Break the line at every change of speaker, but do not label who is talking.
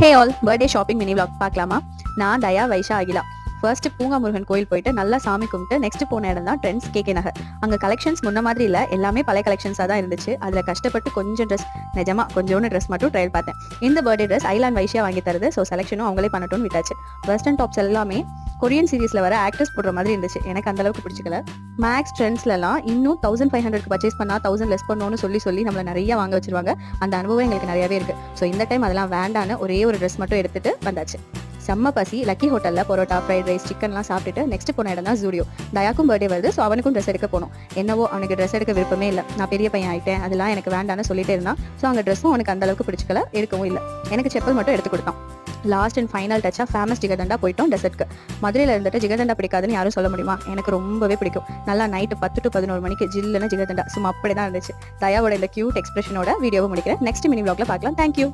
Hey all, birthday shopping mini vlog பார்க்கலாமா? நான் தயா, Vaisha, Akila. First பூங்கா முருகன் கோயில் போயிட்டு நல்லா சாமி கும்பிட்டு நெக்ஸ்ட் போன இடம் தான் ட்ரெண்ட்ஸ் கேகே நகர். அங்கே கலெக்ஷன்ஸ் முன்ன மாதிரி இல்லை, எல்லாமே பழைய கலெக்ஷன்ஸாக தான் இருந்துச்சு. அதில் கஷ்டப்பட்டு கொஞ்சம் ட்ரெஸ், நிஜமா கொஞ்சோன்னு ட்ரெஸ் மட்டும் ட்ரையல் பார்த்தேன். இந்த பர்த்டே ட்ரெஸ் ஐலாண்ட் வைஷியா வாங்கி தருது. ஸோ செலெக்ஷனும் அவங்களே பண்ணட்டும்னு விட்டாச்சு. வெஸ்டர்ன் டாப்ஸ் எல்லாமே கொரியன் சீரீஸ்ல வர ஆக்டர்ஸ் போடுற மாதிரி இருந்துச்சு. எனக்கு அந்த அளவுக்கு பிடிச்சிக்கல. மேக்ஸ் ட்ரெண்ட்ஸ்லாம் இன்னும் 1500 பர்ச்சேஸ் பண்ணா 1000 லெஸ் பண்ணணும்னு சொல்லி நம்மள நிறைய வாங்க வச்சிருவாங்க. அந்த அனுபவம் எங்களுக்கு நிறையவே இருக்கு. ஸோ இந்த டைம் அதெல்லாம் வேண்டான்னு ஒரே ஒரு ட்ரெஸ் மட்டும் எடுத்துட்டு வந்தாச்சு. செம்ம பசி. லக்கி ஹோட்டல்ல பரோட்டா, ஃப்ரைட் ரைஸ், சிக்கன்லாம் சாப்பிட்டுட்டு நெக்ஸ்ட் போன இடம் தான் ஜூடியோ. தயாக்கும் பர்த்டே வருது. ஸோ அவனுக்கும் ட்ரெஸ் எடுக்க போனோம். என்னவோ அவனுக்கு ட்ரெஸ் எடுக்க விருப்பமே இல்லை. நான் பெரிய பையன் ஆயிட்டேன், அதெல்லாம் எனக்கு வேண்டான்னு சொல்லிட்டே இருந்தான். ஸோ அங்கே ட்ரெஸ்ஸும் அவனுக்கு அந்த அளவுக்கு பிடிச்சிக்கல, எடுக்கவும் இல்லை. எனக்கு செப்பல் மட்டும் எடுத்து கொடுத்தான். லாஸ்ட் அண்ட் ஃபைனல் டச்சா ஃபேமஸ் ஜிகர்தண்டா போயிட்டோம் டெசர்ட்க்கு. மதுரையில் இருந்துட்டு ஜிகர்தண்டா பிடிக்காதுன்னு யாரும் சொல்ல முடியுமா? எனக்கு ரொம்பவே பிடிக்கும். நல்லா நைட்டு 10 to 11 மணிக்கு ஜில்லுன்னு ஜிகர்தண்டா சும்மா அப்படி தான் இருந்துச்சு. தயாவோட இந்த கியூட் எக்ஸ்பிரஷனோட வீடியோவை முடிக்கிறேன். நெக்ஸ்ட் மினி vlogல பார்க்கலாம். தேங்க்யூ.